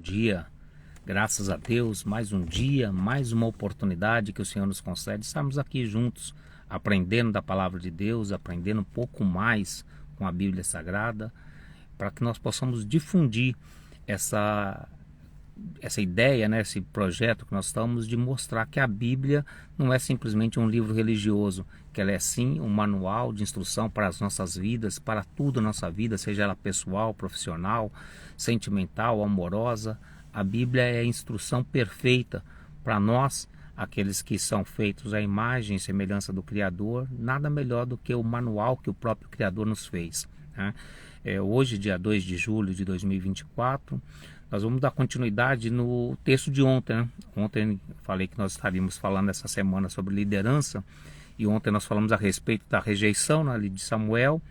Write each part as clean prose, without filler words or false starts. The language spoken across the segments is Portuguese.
dia. Graças a Deus, mais um dia, mais uma oportunidade que o Senhor nos concede. Estarmos aqui juntos, aprendendo da Palavra de Deus, aprendendo um pouco mais com a Bíblia Sagrada, para que nós possamos difundir essa ideia, né, esse projeto que nós estamos de mostrar que a Bíblia não é simplesmente um livro religioso, que ela é sim um manual de instrução para as nossas vidas, para tudo na nossa vida, seja ela pessoal, profissional, sentimental, amorosa. A Bíblia é a instrução perfeita para nós, aqueles que são feitos à imagem e semelhança do Criador. Nada melhor do que o manual que o próprio Criador nos fez, né? Hoje, dia 2 de julho de 2024, nós vamos dar continuidade no texto de ontem, né? Ontem falei que nós estaríamos falando essa semana sobre liderança, e ontem nós falamos a respeito da rejeição, né, de Samuel,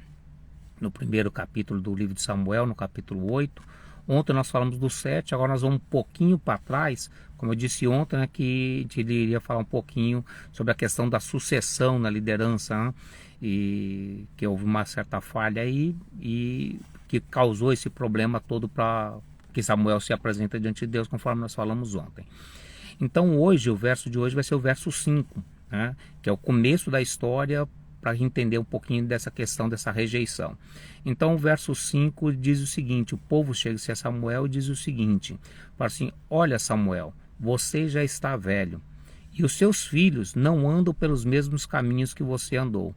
no primeiro capítulo do livro de Samuel, no capítulo 8. Ontem nós falamos do 7, agora nós vamos um pouquinho para trás, como eu disse ontem, né, que ele iria falar um pouquinho sobre a questão da sucessão na liderança, né, e que houve uma certa falha aí e que causou esse problema todo para que Samuel se apresenta diante de Deus, conforme nós falamos ontem. Então hoje, o verso de hoje vai ser o verso 5, né, que é o começo da história, para entender um pouquinho dessa questão dessa rejeição. Então o verso 5 diz o seguinte: o povo chega-se a Samuel e diz o seguinte, fala assim: olha, Samuel, você já está velho, e os seus filhos não andam pelos mesmos caminhos que você andou.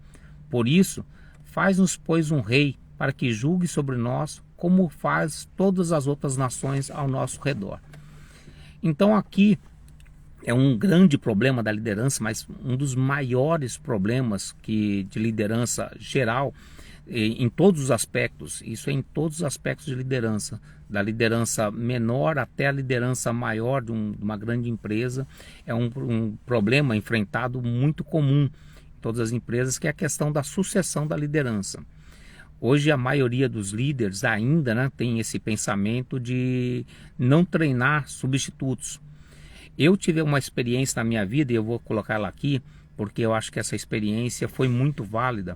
Por isso, faz-nos, pois, um rei, para que julgue sobre nós, como faz todas as outras nações ao nosso redor. Então aqui é um grande problema da liderança, mas um dos maiores problemas de liderança geral, em todos os aspectos. Isso é em todos os aspectos de liderança, da liderança menor até a liderança maior de uma grande empresa. É um problema enfrentado muito comum em todas as empresas, que é a questão da sucessão da liderança. Hoje a maioria dos líderes ainda, né, tem esse pensamento de não treinar substitutos. Eu tive uma experiência na minha vida, e eu vou colocar ela aqui, porque eu acho que essa experiência foi muito válida.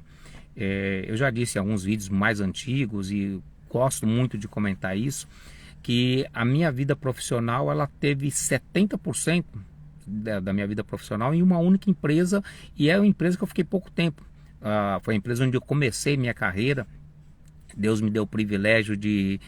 Eu já disse em alguns vídeos mais antigos, e gosto muito de comentar isso, que a minha vida profissional, ela teve 70% da minha vida profissional em uma única empresa, e é uma empresa que eu fiquei pouco tempo. Foi a empresa onde eu comecei minha carreira. Deus me deu o privilégio de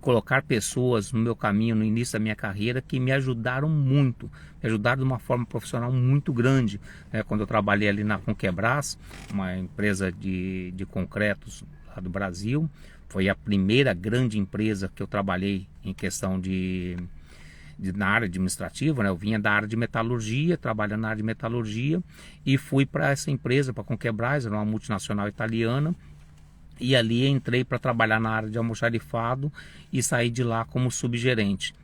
colocar pessoas no meu caminho no início da minha carreira que me ajudaram muito, me ajudaram de uma forma profissional muito grande, né? Quando eu trabalhei ali na Conquebras, uma empresa de concretos lá do Brasil, foi a primeira grande empresa que eu trabalhei em questão na área administrativa, né? Eu vinha da área de metalurgia, trabalhando na área de metalurgia, e fui para essa empresa, para a Conquebras, era uma multinacional italiana. E ali entrei para trabalhar na área de almoxarifado e saí de lá como subgerente.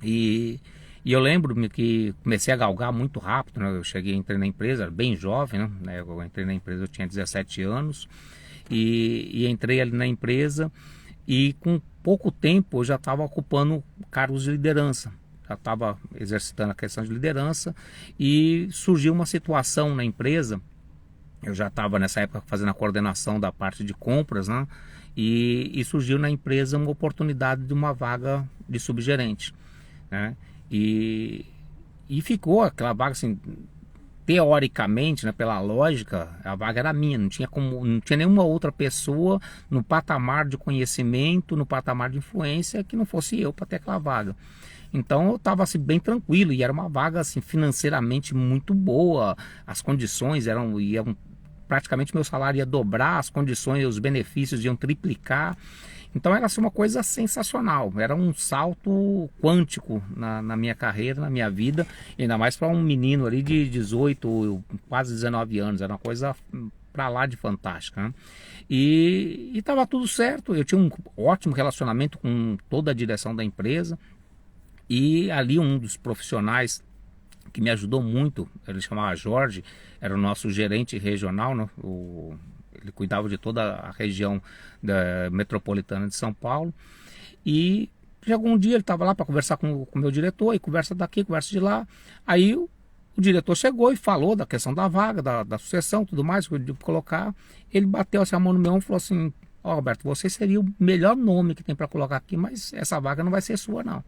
E eu lembro-me que comecei a galgar muito rápido, né? Eu entrei na empresa, era bem jovem, né? Eu entrei na empresa, eu tinha 17 anos. E entrei ali na empresa, e com pouco tempo eu já estava ocupando cargos de liderança. Já estava exercitando a questão de liderança, e surgiu uma situação na empresa. Eu já estava nessa época fazendo a coordenação da parte de compras, né? E surgiu na empresa uma oportunidade de uma vaga de subgerente, né? E ficou aquela vaga assim, teoricamente, né, pela lógica, a vaga era minha, não tinha nenhuma outra pessoa no patamar de conhecimento, no patamar de influência, que não fosse eu para ter aquela vaga. Então eu estava assim, bem tranquilo, e era uma vaga assim, financeiramente muito boa, as condições iam praticamente, meu salário ia dobrar, as condições, os benefícios iam triplicar. Então era assim, uma coisa sensacional, era um salto quântico na minha carreira, na minha vida, ainda mais para um menino ali de 18, quase 19 anos, era uma coisa para lá de fantástica, né? E estava tudo certo, eu tinha um ótimo relacionamento com toda a direção da empresa, e ali um dos profissionais que me ajudou muito, ele chamava Jorge, era o nosso gerente regional, né? Ele cuidava de toda a região metropolitana de São Paulo. E chegou um dia, ele estava lá para conversar com o meu diretor, e conversa daqui, conversa de lá. Aí o diretor chegou e falou da questão da vaga, da sucessão, tudo mais, que eu devo colocar. Ele bateu assim, a mão no meu ombro e falou assim: ó, Roberto, você seria o melhor nome que tem para colocar aqui, mas essa vaga não vai ser sua, não.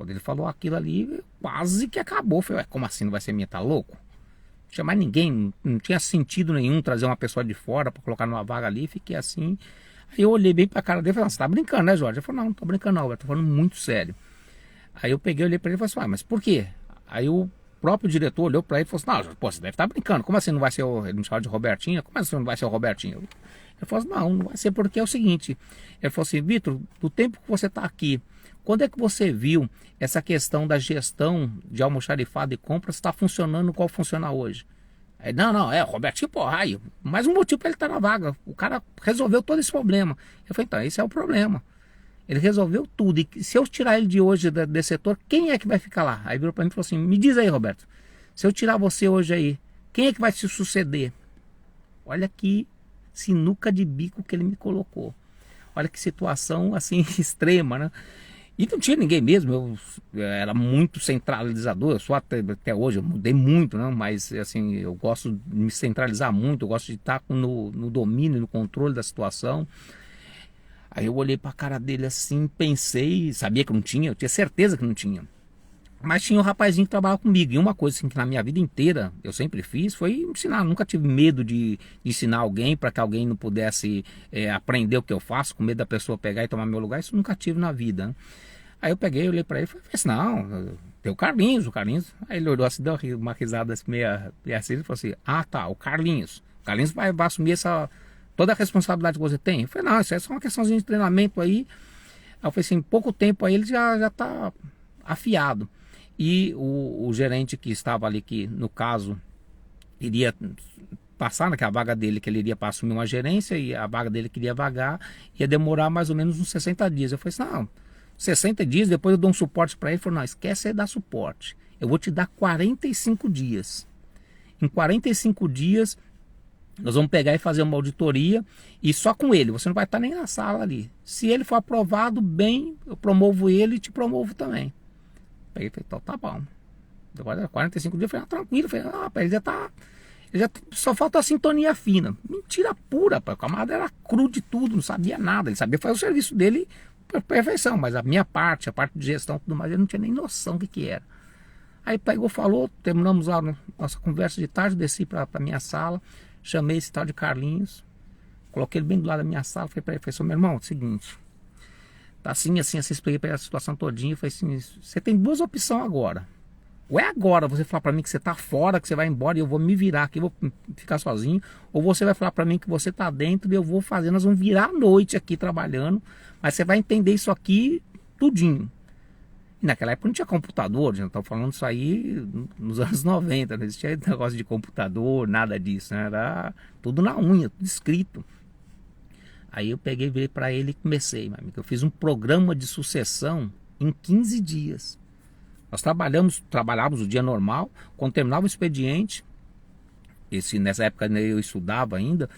Quando ele falou aquilo ali, quase que acabou. Eu falei, ué, como assim não vai ser minha? Tá louco? Não tinha mais ninguém, não tinha sentido nenhum trazer uma pessoa de fora para colocar numa vaga ali. Fiquei assim. Aí eu olhei bem pra cara dele e falei, você tá brincando, né, Jorge? Ele falou, não tô brincando não, eu tô falando muito sério. Aí eu peguei, olhei pra ele e falei assim, mas por quê? Aí o próprio diretor olhou pra ele e falou assim, não, pô, você deve estar brincando. Como assim não vai ser o... Ele me chamava de Robertinho. Como assim não vai ser o Robertinho? Ele falou assim, não vai ser porque é o seguinte. Ele falou assim, Vitor, do tempo que você está aqui, quando é que você viu essa questão da gestão de almoxarifado e compras está funcionando qual funciona hoje? Aí, não, o Robertinho, porra, aí, mais um motivo para ele estar na vaga. O cara resolveu todo esse problema. Eu falei, então, esse é o problema. Ele resolveu tudo. E se eu tirar ele de hoje desse setor, quem é que vai ficar lá? Aí virou para mim e falou assim, me diz aí, Roberto, se eu tirar você hoje aí, quem é que vai se suceder? Olha que sinuca de bico que ele me colocou. Olha que situação assim extrema, né? E não tinha ninguém mesmo, eu era muito centralizador, eu sou até hoje, eu mudei muito, né? Mas assim, eu gosto de me centralizar muito, eu gosto de estar no domínio, no controle da situação. Aí eu olhei pra cara dele assim, pensei, sabia que não tinha, eu tinha certeza que não tinha. Mas tinha um rapazinho que trabalhava comigo. E uma coisa assim, que na minha vida inteira eu sempre fiz foi ensinar. Nunca tive medo de ensinar alguém para que alguém não pudesse aprender o que eu faço, com medo da pessoa pegar e tomar meu lugar. Isso nunca tive na vida, né? Aí eu peguei, olhei para ele e falei assim, não, tem o Carlinhos. Aí ele olhou assim, deu uma risada assim, meia assim, e falou assim, ah tá, o Carlinhos. O Carlinhos vai assumir toda a responsabilidade que você tem. Eu falei, não, isso é só uma questãozinha de treinamento aí. Aí eu falei assim, em pouco tempo aí ele já tá afiado. E o gerente que estava ali, que no caso iria passar, né, que a vaga dele, que ele iria para assumir uma gerência, e a vaga dele queria vagar, ia demorar mais ou menos uns 60 dias. Eu falei assim, não, 60 dias, depois eu dou um suporte para ele. Ele falou, não, esquece aí dar suporte, eu vou te dar 45 dias. Em 45 dias nós vamos pegar e fazer uma auditoria, e só com ele, você não vai estar nem na sala ali. Se ele for aprovado, bem, eu promovo ele e te promovo também. Aí eu falei, então tá bom. Depois de 45 dias eu falei, tranquilo. Eu falei, rapaz, ele já só falta a sintonia fina. Mentira pura, rapaz. O camarada era cru de tudo, não sabia nada. Ele sabia fazer o serviço dele por perfeição, mas a minha parte, a parte de gestão e tudo mais, ele não tinha nem noção do que era. Aí pegou, falou, terminamos a nossa conversa de tarde, desci pra minha sala, chamei esse tal de Carlinhos, coloquei ele bem do lado da minha sala, falei pra ele, meu irmão, é o seguinte, tá assim, expliquei pra ele a situação todinha, falei assim, você tem duas opções agora. Ou é agora você falar pra mim que você tá fora, que você vai embora e eu vou me virar aqui, vou ficar sozinho, ou você vai falar pra mim que você tá dentro e eu vou fazer, nós vamos virar a noite aqui trabalhando, mas você vai entender isso aqui tudinho. E naquela época não tinha computador, já estava falando isso aí nos anos 90, não existia negócio de computador, nada disso, né? Era tudo na unha, tudo escrito. Aí eu peguei, virei para ele e comecei, meu amigo. Eu fiz um programa de sucessão em 15 dias. Nós trabalhávamos o dia normal, quando terminava o expediente, nessa época eu estudava ainda,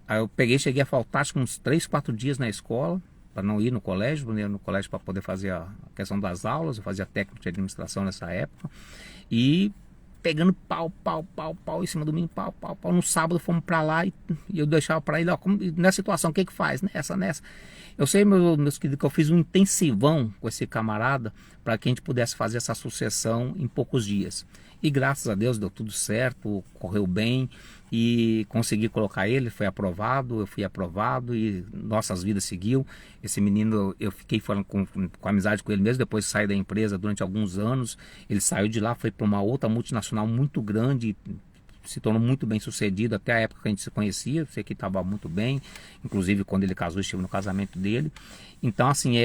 aí eu peguei, cheguei a faltar acho que uns 3, 4 dias na escola, para não ir no colégio, para poder fazer a questão das aulas, eu fazia técnico de administração nessa época, e pegando pau em cima do domingo, pau. No sábado fomos para lá e eu deixava para ele, ó, nessa situação, o que faz? Nessa. Eu sei, meus queridos, que eu fiz um intensivão com esse camarada para que a gente pudesse fazer essa sucessão em poucos dias. E graças a Deus deu tudo certo, correu bem e consegui colocar ele, foi aprovado, eu fui aprovado e nossas vidas seguiu. Esse menino, eu fiquei falando com amizade com ele mesmo, depois saí da empresa durante alguns anos, ele saiu de lá, foi para uma outra multinacional muito grande, se tornou muito bem sucedido, até a época que a gente se conhecia, sei que estava muito bem, inclusive quando ele casou, estive no casamento dele. Então assim,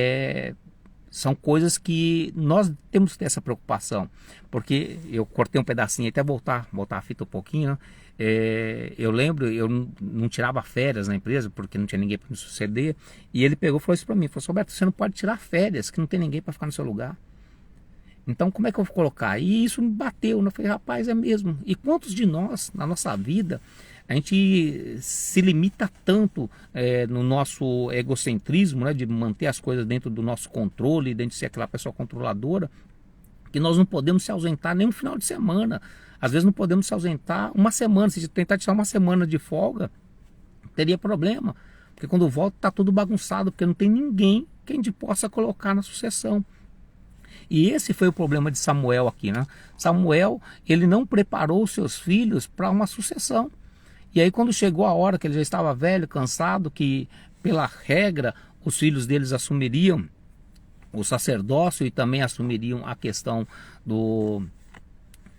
são coisas que nós temos que ter essa preocupação, porque eu cortei um pedacinho, até voltar a fita um pouquinho, né? Eu lembro, eu não tirava férias na empresa, porque não tinha ninguém para me suceder, e ele pegou e falou isso para mim, falou, Roberto, você não pode tirar férias, que não tem ninguém para ficar no seu lugar. Então como é que eu vou colocar? E isso me bateu, né? Eu falei, rapaz, é mesmo. E quantos de nós, na nossa vida, a gente se limita tanto no nosso egocentrismo, né, de manter as coisas dentro do nosso controle, dentro de ser aquela pessoa controladora, que nós não podemos se ausentar nem um final de semana. Às vezes não podemos se ausentar uma semana. Se tentar tirar uma semana de folga, teria problema. Porque quando volta está tudo bagunçado, porque não tem ninguém que a gente possa colocar na sucessão. E esse foi o problema de Samuel aqui, né? Samuel, ele não preparou seus filhos para uma sucessão. E aí quando chegou a hora que ele já estava velho, cansado, que pela regra os filhos deles assumiriam o sacerdócio e também assumiriam a questão do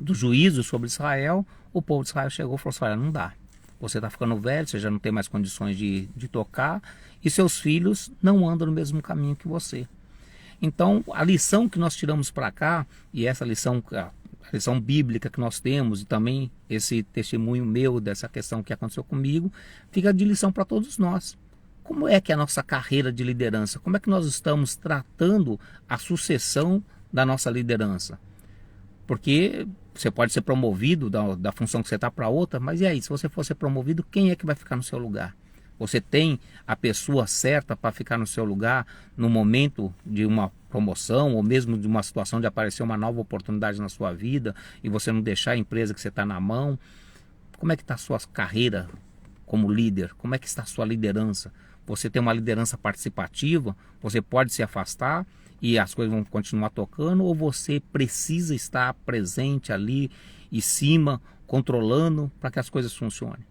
juízo sobre Israel, o povo de Israel chegou e falou assim: olha, não dá. Você está ficando velho, você já não tem mais condições de tocar, e seus filhos não andam no mesmo caminho que você. Então, a lição que nós tiramos para cá, e essa lição, a lição bíblica que nós temos, e também esse testemunho meu dessa questão que aconteceu comigo, fica de lição para todos nós. Como é que é a nossa carreira de liderança? Como é que nós estamos tratando a sucessão da nossa liderança? Porque você pode ser promovido da função que você está para outra, mas e aí, se você for ser promovido, quem é que vai ficar no seu lugar? Você tem a pessoa certa para ficar no seu lugar no momento de uma promoção ou mesmo de uma situação de aparecer uma nova oportunidade na sua vida e você não deixar a empresa que você está na mão? Como é que está a sua carreira como líder? Como é que está a sua liderança? Você tem uma liderança participativa? Você pode se afastar e as coisas vão continuar tocando, ou você precisa estar presente ali em cima, controlando para que as coisas funcionem?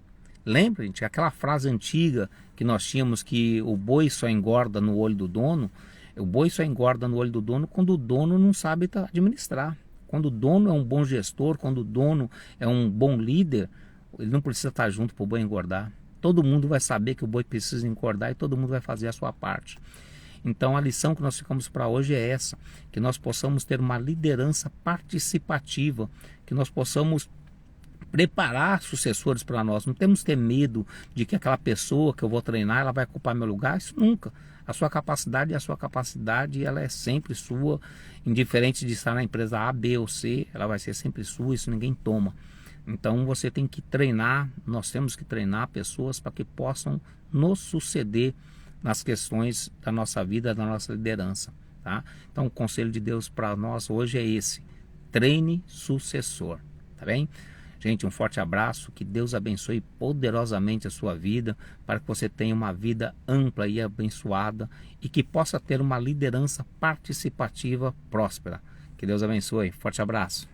Lembra, gente, aquela frase antiga que nós tínhamos, que o boi só engorda no olho do dono? O boi só engorda no olho do dono quando o dono não sabe administrar. Quando o dono é um bom gestor, quando o dono é um bom líder, ele não precisa estar junto para o boi engordar. Todo mundo vai saber que o boi precisa engordar e todo mundo vai fazer a sua parte. Então a lição que nós ficamos para hoje é essa: que nós possamos ter uma liderança participativa, que nós possamos preparar sucessores para nós. Não temos que ter medo de que aquela pessoa que eu vou treinar, ela vai ocupar meu lugar. Isso nunca. A sua capacidade é a sua capacidade, ela é sempre sua, indiferente de estar na empresa A, B ou C, ela vai ser sempre sua, isso ninguém toma. Então você tem que treinar, nós temos que treinar pessoas para que possam nos suceder nas questões da nossa vida, da nossa liderança, tá? Então o conselho de Deus para nós hoje é esse: treine sucessor, tá bem? Gente, um forte abraço, que Deus abençoe poderosamente a sua vida, para que você tenha uma vida ampla e abençoada e que possa ter uma liderança participativa próspera. Que Deus abençoe, forte abraço.